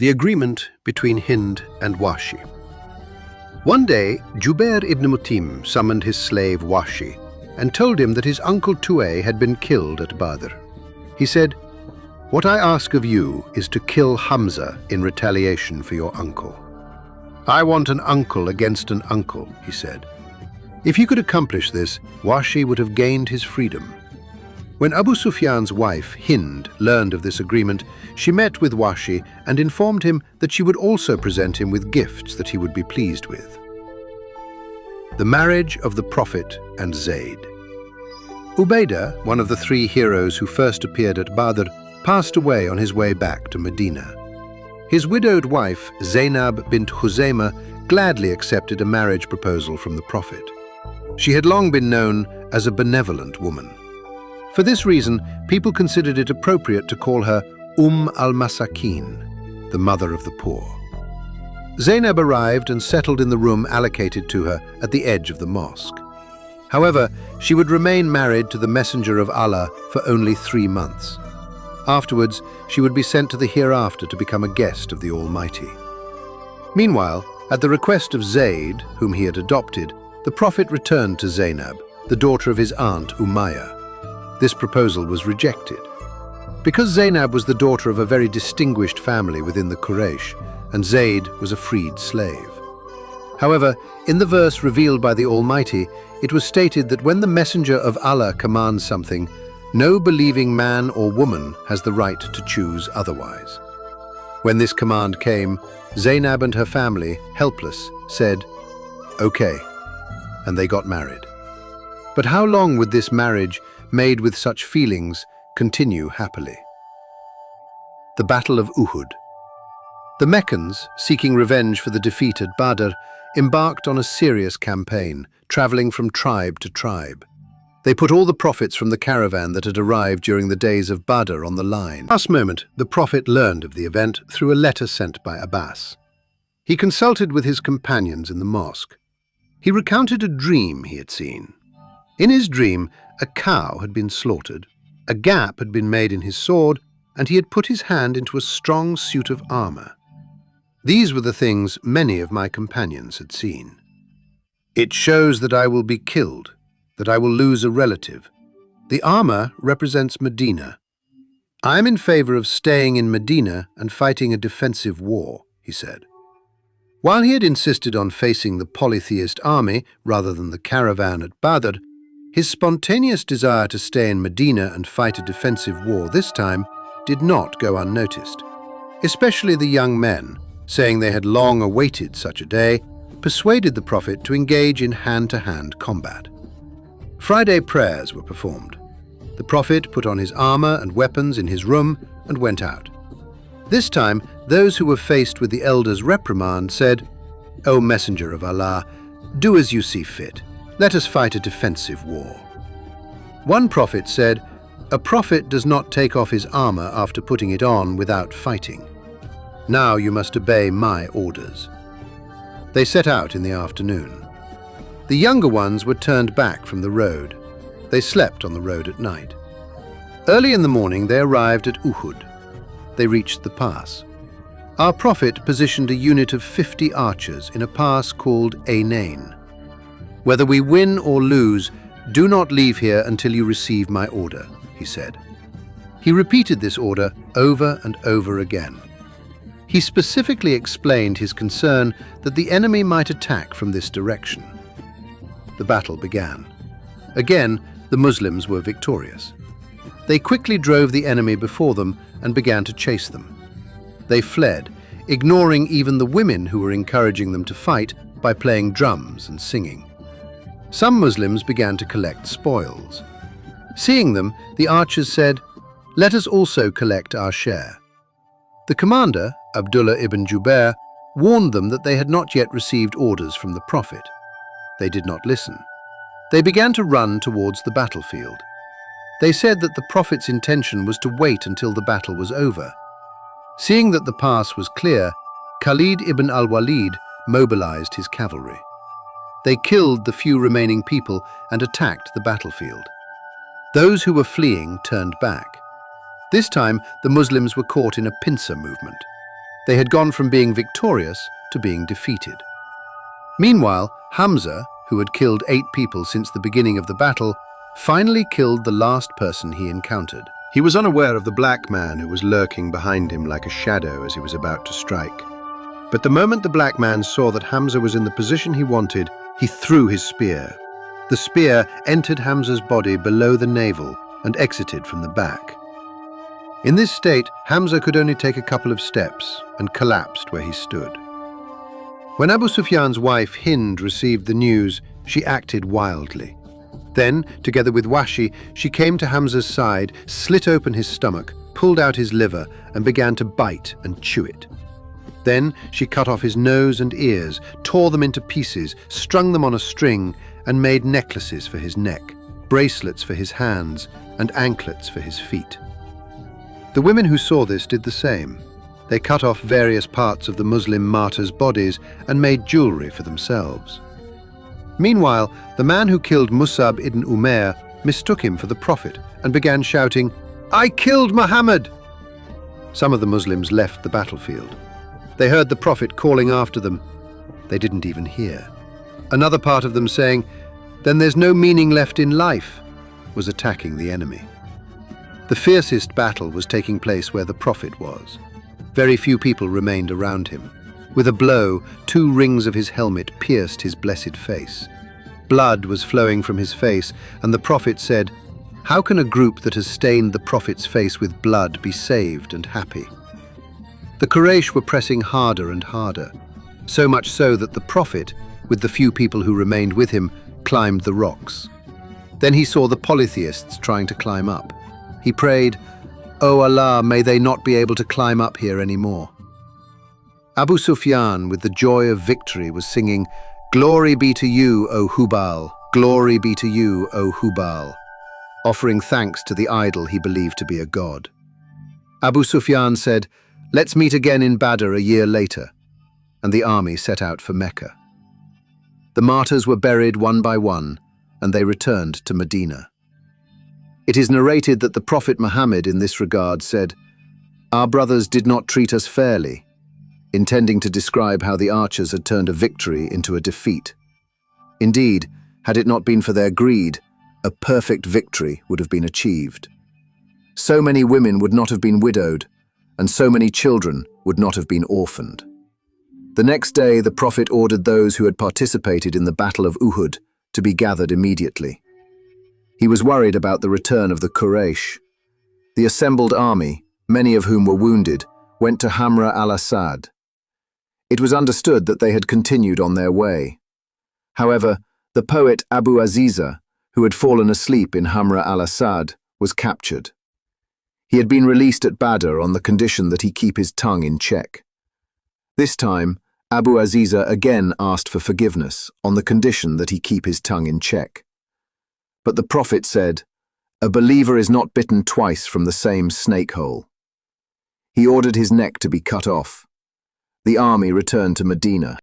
The agreement between Hind and Washi. One day, Jubair ibn Mutim summoned his slave Washi and told him that his uncle Tu'ay had been killed at Badr. He said, "What I ask of you is to kill Hamza in retaliation for your uncle." "I want an uncle against an uncle," he said. If he could accomplish this, Washi would have gained his freedom. When Abu Sufyan's wife, Hind, learned of this agreement, she met with Washi and informed him that she would also present him with gifts that he would be pleased with. The marriage of the Prophet and Zayd. Ubaidah, one of the three heroes who first appeared at Badr, passed away on his way back to Medina. His widowed wife, Zainab bint Huzaymah, gladly accepted a marriage proposal from the Prophet. She had long been known as a benevolent woman. For this reason, people considered it appropriate to call her al-Masakin, the mother of the poor. Zainab arrived and settled in the room allocated to her at the edge of the mosque. However, she would remain married to the Messenger of Allah for only 3 months. Afterwards, she would be sent to the hereafter to become a guest of the Almighty. Meanwhile, at the request of Zayd, whom he had adopted, the Prophet returned to Zainab, the daughter of his aunt Umayyah. This proposal was rejected. Because Zainab was the daughter of a very distinguished family within the Quraysh, and Zayd was a freed slave. However, in the verse revealed by the Almighty, it was stated that when the Messenger of Allah commands something, no believing man or woman has the right to choose otherwise. When this command came, Zainab and her family, helpless, said, "Okay," and they got married. But how long would this marriage, made with such feelings, continue happily? The Battle of Uhud. The Meccans, seeking revenge for the defeat at Badr, embarked on a serious campaign, traveling from tribe to tribe. They put all the profits from the caravan that had arrived during the days of Badr on the line. Last moment, the Prophet learned of the event through a letter sent by Abbas. He consulted with his companions in the mosque. He recounted a dream he had seen. In his dream, a cow had been slaughtered, a gap had been made in his sword, and he had put his hand into a strong suit of armor. These were the things many of my companions had seen. It shows that I will be killed, that I will lose a relative. The armor represents Medina. I am in favor of staying in Medina and fighting a defensive war, he said. While he had insisted on facing the polytheist army rather than the caravan at Badr, his spontaneous desire to stay in Medina and fight a defensive war this time did not go unnoticed. Especially the young men, saying they had long awaited such a day, persuaded the Prophet to engage in hand-to-hand combat. Friday prayers were performed. The Prophet put on his armor and weapons in his room and went out. This time, those who were faced with the elders' reprimand said, "O Messenger of Allah, do as you see fit. Let us fight a defensive war." One prophet said, "A prophet does not take off his armor after putting it on without fighting. Now you must obey my orders." They set out in the afternoon. The younger ones were turned back from the road. They slept on the road at night. Early in the morning they arrived at Uhud. They reached the pass. Our Prophet positioned a unit of 50 archers in a pass called Ainain. "Whether we win or lose, do not leave here until you receive my order," he said. He repeated this order over and over again. He specifically explained his concern that the enemy might attack from this direction. The battle began. Again, the Muslims were victorious. They quickly drove the enemy before them and began to chase them. They fled, ignoring even the women who were encouraging them to fight by playing drums and singing. Some Muslims began to collect spoils. Seeing them, the archers said, "Let us also collect our share." The commander, Abdullah ibn Jubair, warned them that they had not yet received orders from the Prophet. They did not listen. They began to run towards the battlefield. They said that the Prophet's intention was to wait until the battle was over. Seeing that the pass was clear, Khalid ibn al-Walid mobilized his cavalry. They killed the few remaining people and attacked the battlefield. Those who were fleeing turned back. This time, the Muslims were caught in a pincer movement. They had gone from being victorious to being defeated. Meanwhile, Hamza, who had killed 8 people since the beginning of the battle, finally killed the last person he encountered. He was unaware of the black man who was lurking behind him like a shadow as he was about to strike. But the moment the black man saw that Hamza was in the position he wanted, he threw his spear. The spear entered Hamza's body below the navel and exited from the back. In this state, Hamza could only take a couple of steps and collapsed where he stood. When Abu Sufyan's wife Hind received the news, she acted wildly. Then, together with Washi, she came to Hamza's side, slit open his stomach, pulled out his liver, and began to bite and chew it. Then she cut off his nose and ears, tore them into pieces, strung them on a string, and made necklaces for his neck, bracelets for his hands, and anklets for his feet. The women who saw this did the same. They cut off various parts of the Muslim martyrs' bodies and made jewelry for themselves. Meanwhile, the man who killed Musab ibn Umair mistook him for the Prophet and began shouting, "I killed Muhammad!" Some of the Muslims left the battlefield. They heard the Prophet calling after them. They didn't even hear. Another part of them saying, "Then there's no meaning left in life," was attacking the enemy. The fiercest battle was taking place where the Prophet was. Very few people remained around him. With a blow, 2 rings of his helmet pierced his blessed face. Blood was flowing from his face, and the Prophet said, "How can a group that has stained the Prophet's face with blood be saved and happy?" The Quraysh were pressing harder and harder, so much so that the Prophet, with the few people who remained with him, climbed the rocks. Then he saw the polytheists trying to climb up. He prayed, "O Allah, may they not be able to climb up here anymore." Abu Sufyan, with the joy of victory, was singing, "Glory be to you, O Hubal! Glory be to you, O Hubal!" offering thanks to the idol he believed to be a god. Abu Sufyan said, "Let's meet again in Badr a year later," and the army set out for Mecca. The martyrs were buried one by one, and they returned to Medina. It is narrated that the Prophet Muhammad in this regard said, "Our brothers did not treat us fairly," intending to describe how the archers had turned a victory into a defeat. Indeed, had it not been for their greed, a perfect victory would have been achieved. So many women would not have been widowed, and so many children would not have been orphaned. The next day, the Prophet ordered those who had participated in the Battle of Uhud to be gathered immediately. He was worried about the return of the Quraysh. The assembled army, many of whom were wounded, went to Hamra al-Assad. It was understood that they had continued on their way. However, the poet Abu Aziza, who had fallen asleep in Hamra al-Assad, was captured. He had been released at Badr on the condition that he keep his tongue in check. This time, Abu Aziza again asked for forgiveness on the condition that he keep his tongue in check. But the Prophet said, "A believer is not bitten twice from the same snake hole." He ordered his neck to be cut off. The army returned to Medina.